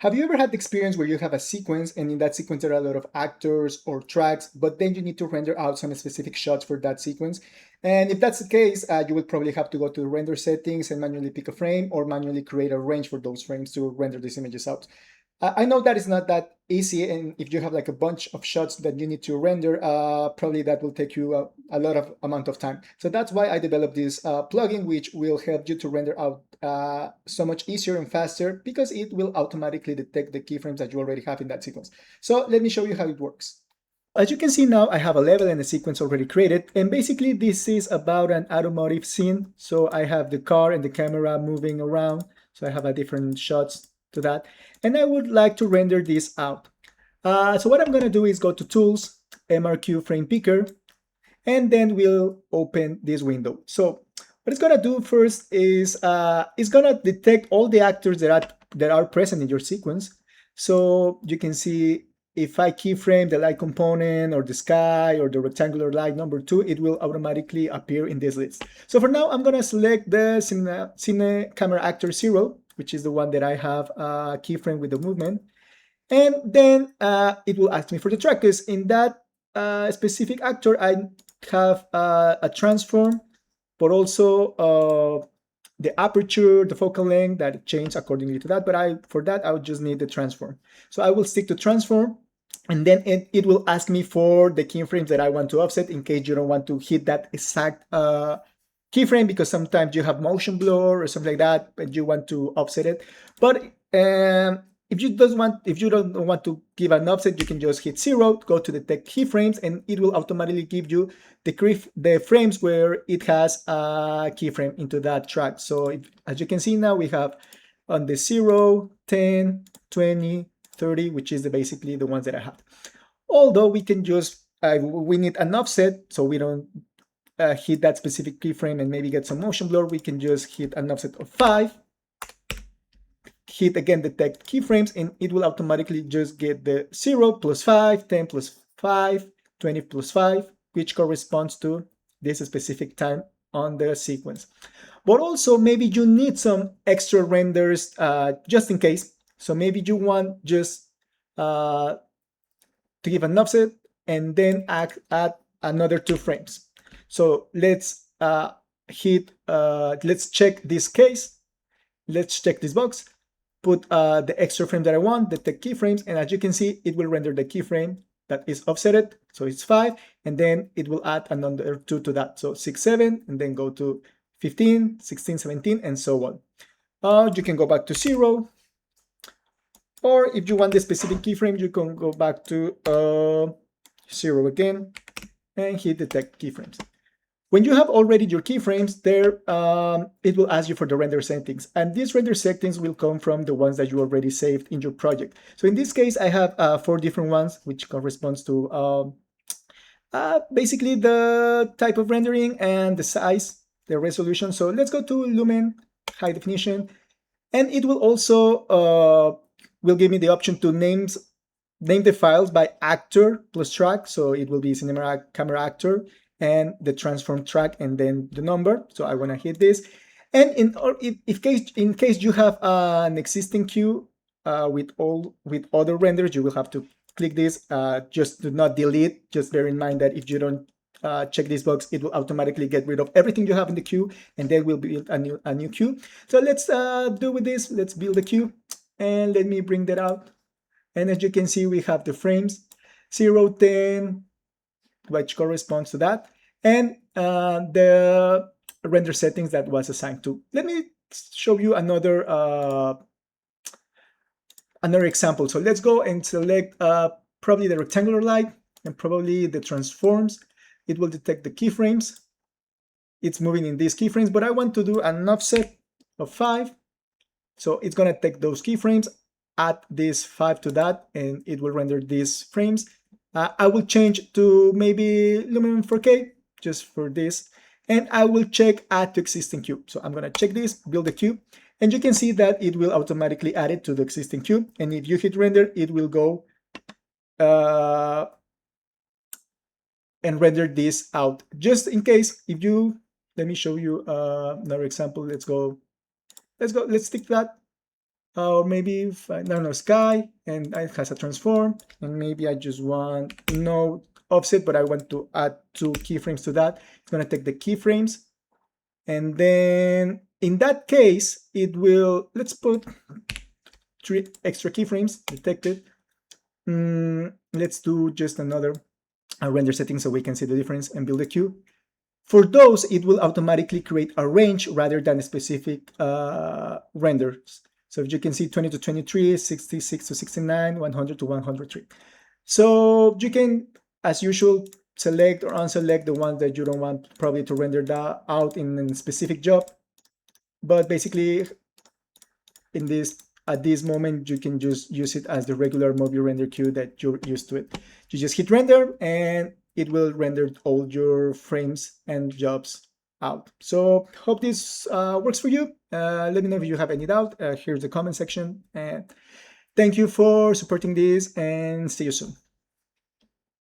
Have you ever had the experience where you have a sequence and in that sequence there are a lot of actors or tracks, but then you need to render out some specific shots for that sequence? And if that's the case, you will probably have to go to the render settings and manually pick a frame or manually create a range for those frames to render these images out. I know that is not that easy, and if you have like a bunch of shots that you need to render, probably that will take you a lot of amount of time. So that's why I developed this plugin, which will help you to render out so much easier and faster because it will automatically detect the keyframes that you already have in that sequence. So let me show you how it works. As you can see now, I have a level and a sequence already created, and basically this is about an automotive scene. So I have the car and the camera moving around, so I have a different shots to that, and I would like to render this out. So what I'm going to do is go to Tools, MRQ Frame Picker, and then we'll open this window. So what it's going to do first is it's going to detect all the actors that are present in your sequence. So you can see if I keyframe the light component or the sky or the rectangular light number 2, it will automatically appear in this list. So for now, I'm going to select the Cine Camera Actor 0, which is the one that I have keyframe with the movement. And then it will ask me for the track, because in that specific actor, I have a transform, but also the aperture, the focal length that change accordingly to that. But for that, I would just need the transform. So I will stick to transform, and then it will ask me for the keyframes that I want to offset in case you don't want to hit that exact keyframe, because sometimes you have motion blur or something like that, and you want to offset it. But if you don't want to give an offset, you can just hit 0, go to detect keyframes, and it will automatically give you the frames where it has a keyframe into that track. So as you can see now, we have on the 0, 10, 20, 30, which is basically the ones that I have. Although we can just, we need an offset, so we don't hit that specific keyframe and maybe get some motion blur, we can just hit an offset of 5, hit again detect keyframes, and it will automatically just get the 0 plus 5, 10 plus 5, 20 plus 5, which corresponds to this specific time on the sequence. But also maybe you need some extra renders just in case. So maybe you want just to give an offset and then add another 2 frames. So let's let's check this case. Let's check this box, put the extra frame that I want, detect keyframes, and as you can see, it will render the keyframe that is offsetted. So it's 5, and then it will add another 2 to that. So 6, 7, and then go to 15, 16, 17, and so on. You can go back to 0, or if you want the specific keyframe, you can go back to 0 again and hit detect keyframes. When you have already your keyframes there, it will ask you for the render settings, and these render settings will come from the ones that you already saved in your project. So in this case, I have 4 different ones, which corresponds to basically the type of rendering and the size, the resolution. So let's go to Lumen, high definition, and it will also will give me the option to name the files by actor plus track. So it will be Cinema Camera Actor and the transform track and then the number. So I want to hit this. And in case you have an existing queue with other renders, you will have to click this. Just do not delete. Just bear in mind that if you don't check this box, it will automatically get rid of everything you have in the queue, and then we'll build a new queue. So let's do with this. Let's build a queue, and let me bring that out. And as you can see, we have the frames 0, 10, which corresponds to that, and the render settings that was assigned to. Let me show you another example. So let's go and select probably the rectangular light and probably the transforms. It will detect the keyframes. It's moving in these keyframes, but I want to do an offset of 5. So it's going to take those keyframes, add this 5 to that, and it will render these frames. I will change to maybe Lumen 4K just for this, and I will check add to existing queue. So I'm going to check this, build a queue, and you can see that it will automatically add it to the existing queue. And if you hit render, it will go and render this out. Just in case, if you, let me show you another example. Let's stick that. or maybe if I don't know, sky, and it has a transform, and maybe I just want no offset, but I want to add 2 keyframes to that. It's going to take the keyframes, and then in that case, it will, let's put 3 extra keyframes detected. Let's do just another render setting so we can see the difference and build a queue. For those, it will automatically create a range rather than specific renders. So if you can see 20 to 23, 66 to 69, 100 to 103. So you can, as usual, select or unselect the ones that you don't want probably to render that out in a specific job. But basically, at this moment, you can just use it as the regular movie render queue that you're used to it. You just hit render and it will render all your frames and jobs out. So hope this works for you. Let me know if you have any doubt. Here's the comment section. And thank you for supporting this, and see you soon.